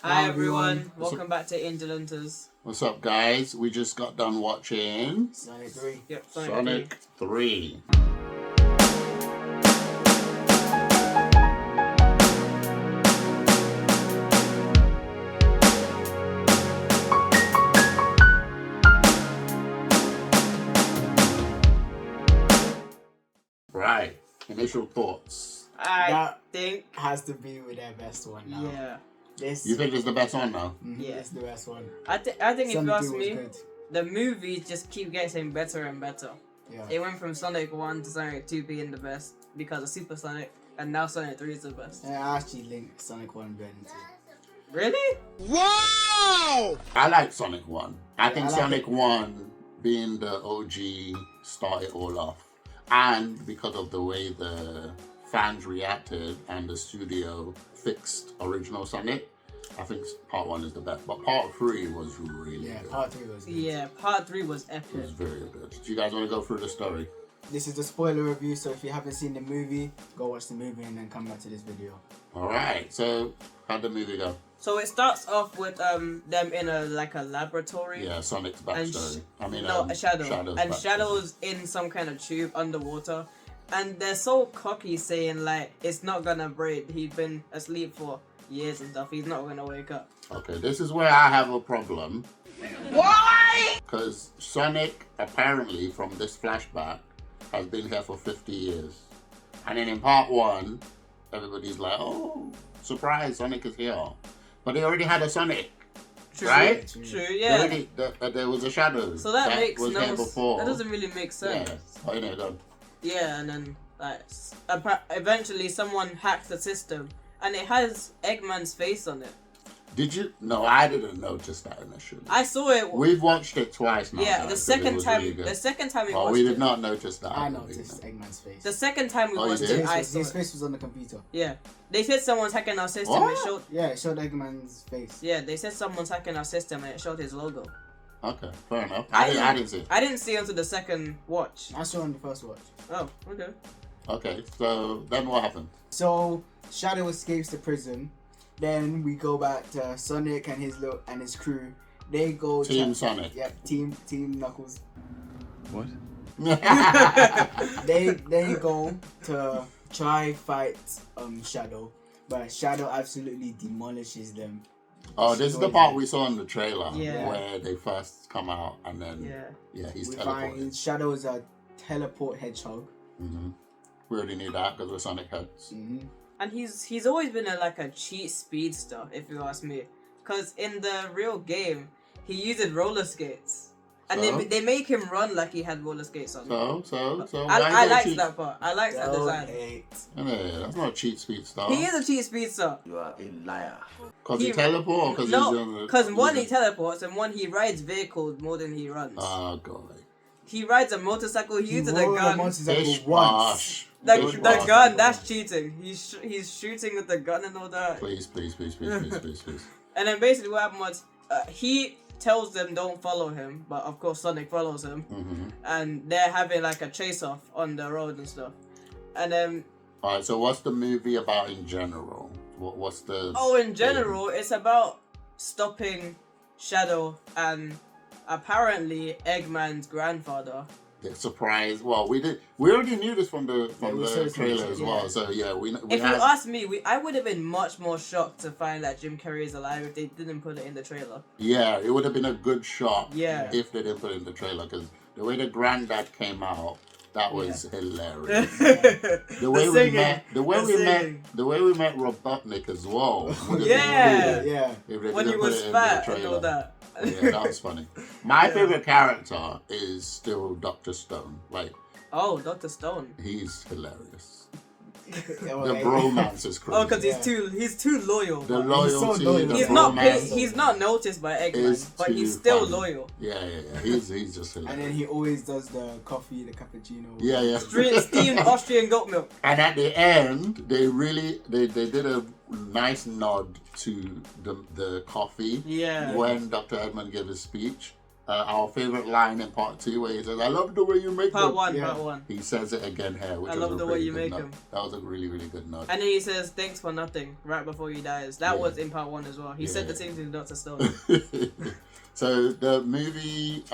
Hi everyone, welcome back to Angelinters. What's up, guys? We just got done watching Sonic 3. Yep, Sonic 3. Right. Initial thoughts. I think Has to be with their best one now. yeah. You think it's the best one now? Yeah. It's the best one. I think if Sonic you ask 3 was me, good. the movies just keep getting better and better. Yeah. It went from Sonic 1 to Sonic 2 being the best because of Super Sonic, and now Sonic 3 is the best. And I actually link Sonic 1 better than 2. Really? I like Sonic 1. I think I like Sonic 1 being the OG started all off. And because of the way the fans reacted and the studio fixed original Sonic, I think part 1 is the best. But part 3 was really Yeah, good. part 3 was good. Yeah, part 3 was It epic. was very good. Do you guys want to go through the story? This is the spoiler review, so if you haven't seen the movie, go watch the movie and then come back to this video. Alright, so how'd the movie go? So it starts off with them in a laboratory. Yeah, Sonic's And backstory. a Shadow. Shadow's And backstory. Shadow's in some kind of tube underwater. And they're so cocky saying like it's not gonna break. He's been asleep for years and stuff. He's not gonna wake up. Okay, this is where I have a problem. Why? Because Sonic, apparently, from this flashback, has been here for 50 years. And then in part 1, everybody's like, oh, surprise, Sonic is here. But they already had a Sonic, True. right? True, They yeah. already, there was a Shadow. So that makes was no there before. That doesn't really make sense. Yeah, oh, yeah, go. Yeah, and then like eventually someone hacked the system and it has Eggman's face on it. Did you? No, I didn't notice that initially. I saw it. We've watched it twice now. Yeah, guys, the 'cause it second was time. really good. The second time we Oh, watched we did it. not notice that. I noticed Eggman's face. The second time we Oh, you watched did? it, I saw His it. face was on the computer. Yeah, they said someone's hacking our system. What? It showed. Yeah, it showed Eggman's face. Yeah, they said someone's hacking our system and it showed his logo. Okay, fair enough. I I didn't see it. I didn't see it until the second watch. I saw it on the first watch. Oh, okay. Okay, so then what happened? So Shadow escapes the prison. Then we go back to Sonic and his crew. They go Team Sonic. Yep, Team Knuckles. What? They go to try fight Shadow, but Shadow absolutely demolishes them. Oh, this is the part we saw in the trailer Yeah. where they first come out and then Yeah. he's We teleported. find Shadow is a teleport hedgehog. We already knew that because we're Sonic heads. And he's always been a cheat speedster, if you ask me. Cause in the real game, he uses roller skates, and So? they make him run like he had roller skates on. So I liked that part. I liked that design. Yeah, that's not a cheat speed star. He is a cheat speedster. You are a liar. Because he teleports or because he's No, on the... because one he teleports and one he rides vehicles more than he runs. Oh, God. He rides a motorcycle. He uses a rode gun. motorcycle Bish once. bosh. The Bish bosh. gun, that's cheating. He's shooting with the gun and all that. Please. And then basically what happened was he tells them don't follow him, but of course Sonic follows him, and they're having a chase off on the road and stuff. And then Alright, so what's the movie about in general? What's the... in general, it's about stopping Shadow and apparently Eggman's grandfather. The surprise. Well, we already knew this from the we saw this in the trailer trailer, as yeah. well. So yeah, we If you ask me, I would have been much more shocked to find that Jim Carrey is alive if they didn't put it in the trailer. Yeah, it would have been a good shot. Yeah. If they didn't put it in the trailer, because the way the granddad came out, that was hilarious. The way we met Robotnik as well. would have been Yeah. good Yeah. if they When he didn't put was it in fat the and all trailer. that. Yeah, that was funny. My favorite character is still Dr. Stone. Like, Oh, Dr. Stone. he's hilarious. The The bromance is crazy. Oh, because he's too loyal. The man. loyalty, loyal. the He's not bromance he's not noticed by Eggman, is but he's too still funny. loyal. Yeah. He's just hilarious. And then he always does the coffee, the cappuccino. Yeah. Steamed Austrian goat milk. And at the end, they did a nice nod to the coffee Yeah. when Dr. Edmund gave his speech. our favorite line in part 2 where he says, "I love the way you make Part them." one, Yeah. part one. He says it again here, which I was love a the way pretty you good make nod. them. That was a really, really good nod. And then he says, "Thanks for nothing," right before he dies. That Yeah. was in part 1 as well. He said Yeah. the same thing to Dr. Stone. So the movie,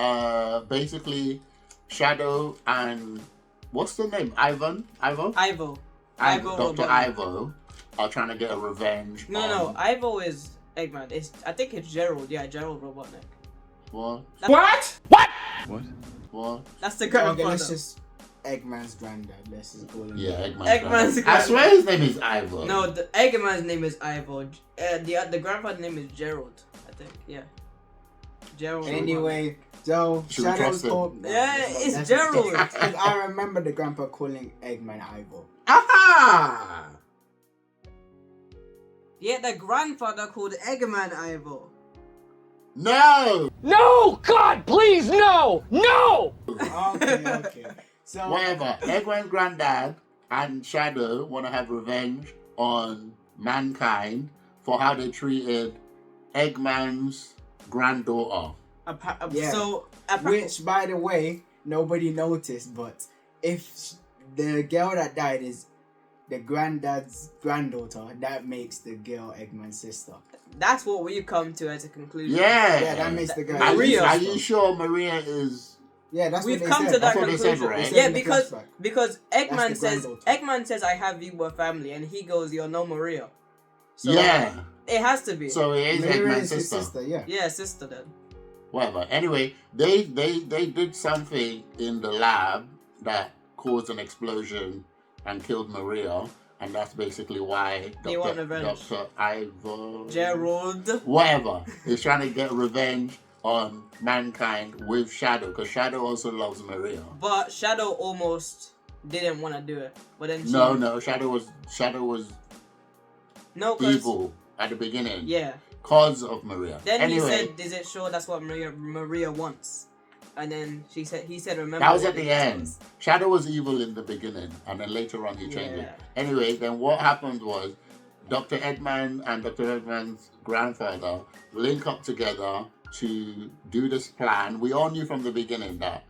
basically, Shadow and what's the name? Ivo. Ivo Dr. Robotnik. Ivo are trying to get a revenge. No, on, Ivo is Eggman. I think it's Gerald. Yeah, Gerald Robotnik. What? What? That's the Okay, grandfather. let's just Eggman's granddad. Let's just call him. Yeah, that. Eggman's. Eggman's I swear his name is Ivo. No, the Eggman's name is Ivo. The grandfather's name is Gerald. I think. Yeah. Gerald. Anyway, so Should we Shadow trust him? called. Yeah, it's Gerald. Because I remember the grandpa calling Eggman Ivo. Aha! Yeah, the grandfather called Eggman Ivo. No! No! God, please, no! No! Okay. So Whatever. Eggman's granddad and Shadow want to have revenge on mankind for how they treated Eggman's granddaughter. Yeah. So, which, by the way, nobody noticed, but if the girl that died is the granddad's granddaughter, that makes the girl Eggman's sister. that's what we've come to as a conclusion. Yeah, that makes the girl. Maria. Are you sure Maria is... Yeah, that's We've what they come said. to that That's what they conclusion. said, right? They said Yeah, in the flashback. because That's Eggman the says granddaughter. "I have you were family," and he goes, "You're no Maria." So Yeah. it has to be. So it is Maria Eggman's is his sister. sister, yeah. Yeah, sister then. Whatever. Anyway, they did something in the lab that caused an explosion and killed Maria, and that's basically why They want revenge. Dr. Ivo... Gerald. Whatever. Is trying to get revenge on mankind with Shadow, because Shadow also loves Maria. But Shadow almost didn't want to do it. But then No, Shadow was No, 'cause- evil at the beginning. Yeah. Cause of Maria. Then anyway, he said, "Is it sure that's what Maria wants?" And then he said, "Remember." that was what at the it end. was." Shadow was evil in the beginning, and then later on he changed it. Yeah. Anyway, then what happened was Dr. Eggman and Dr. Eggman's grandfather link up together to do this plan. We all knew from the beginning that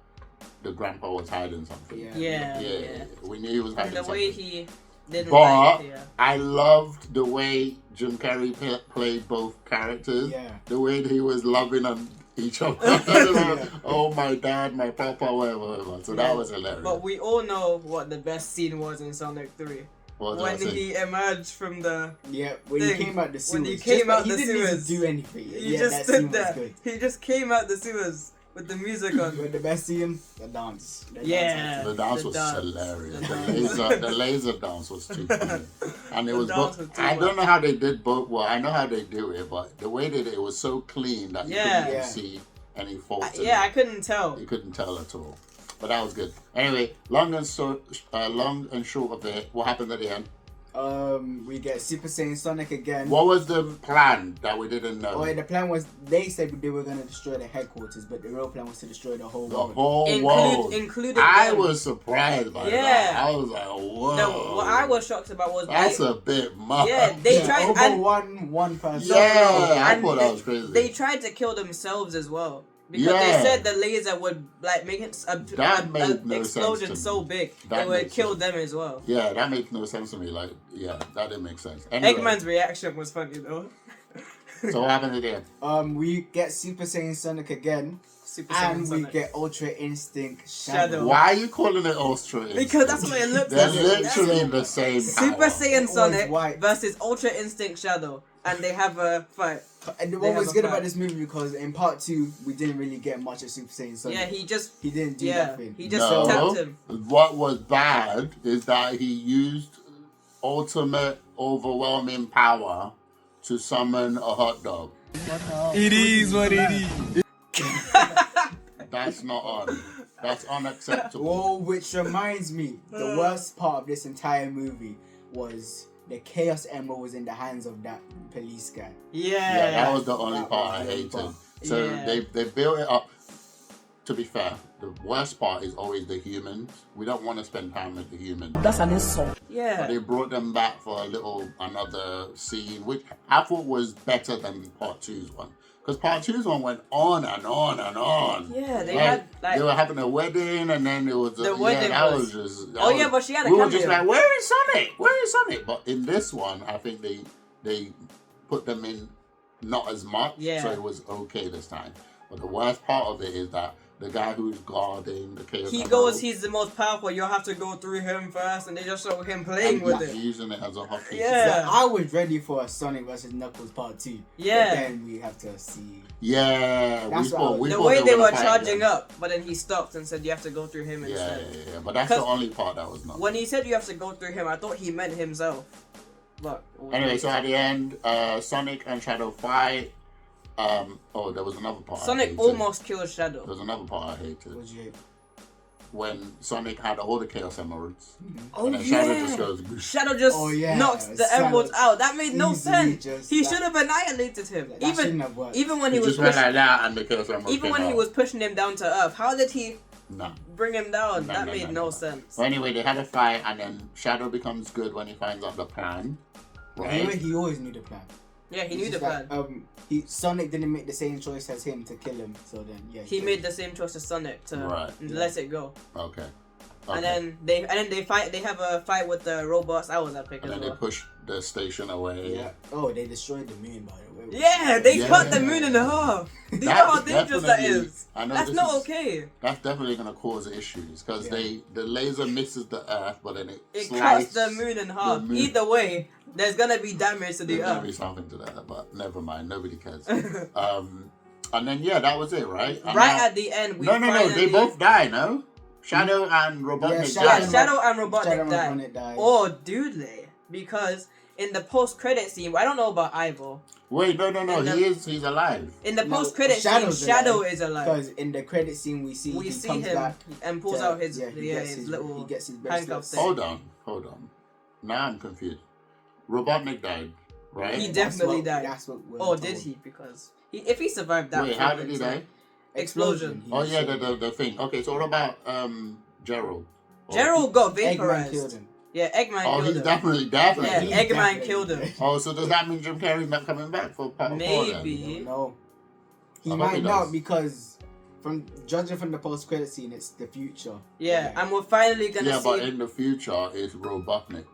the grandpa was hiding something. Yeah. Yeah. We knew he was hiding And the something. way he didn't But like it, yeah. I loved the way Jim Carrey played both characters. Yeah. The way that he was loving on each other. Oh, my dad, my papa, whatever. So that was hilarious. But we all know what the best scene was in Sonic 3. What was When I saying? he emerged from the... Yeah, when thing. he came out the sewers. When he came out he the didn't need to sewers. do anything. He Yeah, just that stood scene was there. good. He just came out the sewers with the music on. But the best scene, the dance. The Yeah. The dance The was dance. hilarious. The The laser dance was too funny. And it The was dance both. was too I don't much. know how they did both. Well, I know how they do it, but the way they did it was so clean that you couldn't even Yeah. see any faults. Yeah, I couldn't tell. You couldn't tell at all. But that was good. Anyway, long and short of it, what happened at the end? We get Super Saiyan Sonic again. What was the plan that we didn't know? Oh, the plan was, they said they were going to destroy the headquarters, but the real plan was to destroy the whole The world. whole world. Including I them. was surprised by Yeah. that. I was like, whoa. No, what I was shocked about was That's a bit much. Yeah, they Yeah, tried over and one person. Yeah, I and thought that was crazy. They tried to kill themselves as well because Yeah. they said the laser would like make it That made no explosion sense to so me. big That it would makes kill sense. them as well. Yeah, that makes no sense to me. Like, yeah, that didn't make sense. Anyway, Eggman's reaction was funny though. so what happened again? We get Super Saiyan Sonic again, Super Saiyan and we Sonic. get Ultra Instinct Shadow. Shadow. Why are you calling it Ultra? Because that's what it looks They're like. literally the same Super power. Saiyan It was Sonic white. versus Ultra Instinct Shadow, and they have a fight. And They what was have a good fight. about this movie, because in part 2 we didn't really get much of Super Saiyan Sonic. Yeah, he didn't do yeah nothing. he just No. tapped him. What was bad is that he used ultimate overwhelming power to summon a hot dog. It is what it is. That's not on. That's unacceptable. Whoa, which reminds me, the worst part of this entire movie was the Chaos Emerald was in the hands of that police guy. Yeah, that was the only That part was I the only hated. part. So Yeah. they built it up. to be fair, the worst part is always the humans. We don't want to spend time with the humans. That's an insult. Yeah. But they brought them back for another scene, which I thought was better than part 2's one. Because part 2's one went on and on and on. Yeah, they Like, had like they were having a wedding, and then there was The wedding that was- just. Oh, yeah, but she had a We were cameo. just like, where is Sonic? Where is Sonic? But in this one, I think they put them in not as much, Yeah. so it was okay this time. But the worst part of it is that the guy who's guarding the Chaos he Emerald, goes, he's the most powerful. You'll have to go through him first, and they just show him playing with he's it. using it as a hockey. Yeah. So I was ready for a Sonic vs Knuckles part 2. Yeah. But then we have to see. Yeah, That's what I was- we The thought way they gonna were fight charging them. up, but then he stopped and said you have to go through him Yeah, instead. yeah, but that's the 'Cause only part that was not. When he said you have to go through him, I thought he meant himself. But Anyway, so at the end, Sonic and Shadow fight. There was another part. I Sonic hated. almost killed There Shadow. was another part I hated. What you hate? When Sonic had all the Chaos Emeralds. Oh And then Shadow yeah. just goes, "Boosh." Shadow just Oh, yeah. knocks the Shadow emeralds out. That made no easily sense. just- He that- should have annihilated him. That shouldn't Even have worked. even when he He was just went pushing, like that and the Chaos Emeralds even came when he out. was pushing him down to earth, how did he Nah. bring him down? No, That no, made no, no no. sense. So anyway, they had a fight, and then Shadow becomes good when he finds out the plan. Right? He always knew the plan. Yeah, he It's knew the just plan. like, Sonic didn't make the same choice as him to kill him, so then yeah. He made the same choice as Sonic to Right. let it go. Okay. And then they fight. They have a fight with the robots. I was epic And as then they well. push the station away. Yeah. Oh, they destroyed the moon by the way. Yeah, they Yeah. cut the moon in half. Do you know That's how dangerous that definitely- is? I know That's this not is- okay. That's definitely gonna cause issues because Yeah. the laser misses the Earth, but then It slices cuts the moon in half. moon. Either way, there's gonna be damage to the There's gonna be earth. something to that, but never mind. Nobody cares. And then yeah, that was it, right? And Right now- at the end, we no, they finally- both die. No, Shadow and Robotnik Yeah, Yeah, die. Shadow and Robotnik Shadow died. and Robotnik died. Or do they? Because in the post-credit scene, I don't know about Ivo. Wait, no. And He's alive. In the No, post-credit scene, Shadow's Shadow alive. is alive. Because in the credit scene we see We he see comes him back and pulls to- out his he gets his little he gets his handcuff bracelets. thing. Hold on. Now I'm confused. Robotnik died, right? He That's definitely what- died. That's what we're Oh, told. did he? Because if he survived that, Wait, how did he die? Explosion. He Oh was yeah, saying. the thing. Okay, so what about Gerald? Gerald got Eggman vaporized. killed him. Yeah, Eggman Oh, killed he's him. definitely Yeah, He's Eggman definitely killed him. dead. Oh, so does that mean Jim Carrey's not coming back for part 4 then? Maybe. No, he I hope might he not does. because from judging from the post credit scene, it's the future. Yeah, and we're finally gonna Yeah, see. but in the future, it's Robotnik.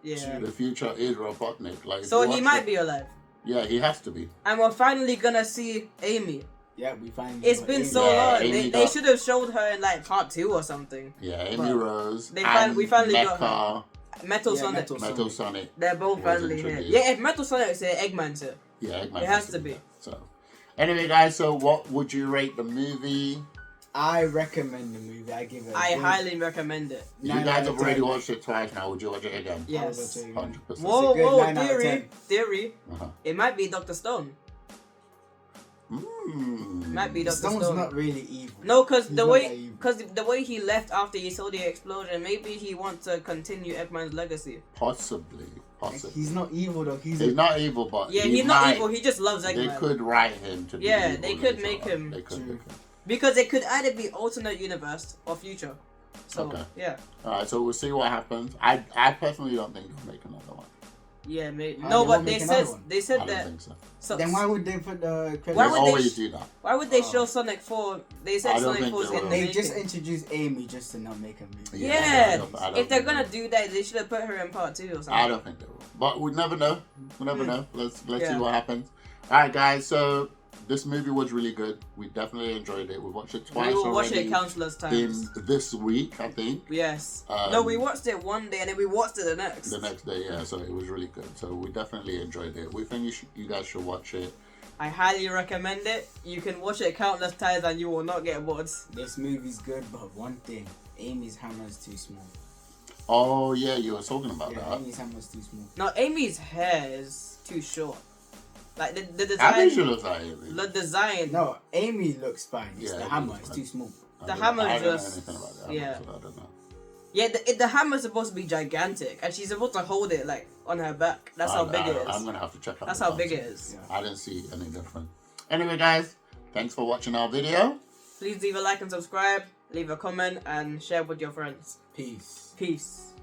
Yeah. The future is Robotnik. Like, if So you he watch might it- be alive, Yeah, he has to be. and we're finally gonna see Amy. Yeah, we find. It's been so Yeah, long. Amy They got- should have showed her in like part 2 or something. Yeah, Amy But Rose. we and finally got Mecha, Metal Yeah, Sonic. Metal Sonic. They're both was finally here. introduced. Yeah, if Metal Sonic is here, Eggman's here. Yeah, Eggman It has to be. there. So, anyway, guys. So, what would you rate the movie? I recommend the movie. I give it. a I good highly recommend it. You 9 guys out have of already 10. watched it twice now. Would you watch it again? I would Yes. watch it again. 100%. Whoa, good whoa, 9 out of 10. theory. Uh-huh. It might be Dr. Stone. Might be Dr. Stone's Stone. not really evil. No, because He's the not way, that evil. because the way he left after he saw the explosion, maybe he wants to continue Eggman's legacy. Possibly. He's not evil though. He's not evil, but Yeah, he he's not might- evil. He just loves They Eggman. could write him to be Yeah, evil they could later make on. him- They could. True. Because it could either be alternate universe or future. So Okay. yeah, Alright, so we'll see what happens. I personally don't think they'll make another one. yeah, maybe. How No, they but won't they make another said one? they I said don't that. think so. So Then why would they put the credit? Why They would they always sh- do that. why would they Oh. show Sonic 4? They said I don't Sonic think 4 is they in the will. They making. just introduced Amy just to not make a movie. Yeah, I don't if they're think gonna they will. do that, they should have put her in part 2 or something. I don't think they will. But we never know. We never Hmm. know. Let's Yeah. see what happens. Alright guys, so this movie was really good. We definitely enjoyed it. We watched it twice We will watch already it countless times. in this week, I think. Yes. Um, No, we watched it one day and then we watched it the next. The next day, yeah, so it was really good. So we definitely enjoyed it. We think you guys should watch it. I highly recommend it. You can watch it countless times and you will not get bored. This movie's good, but one thing, Amy's hammer is too small. Oh yeah, you were talking about Yeah, that. Amy's hammer is too small. No, Amy's hair is too short. Like the I think she design. looks like it. The design. No, Amy looks fine. It's Yeah, the Amy hammer. looks It's fine. too small. The I hammer don't know just- anything about that. yeah. So I don't know. Yeah, the hammer's supposed to be gigantic and she's supposed to hold it like on her back. That's how big it I'm is. gonna have to check out. That's the how big it concept. is. Yeah. I didn't see any different. Anyway, guys, thanks for watching our video. Please leave a like and subscribe, leave a comment, and share with your friends. Peace. Peace.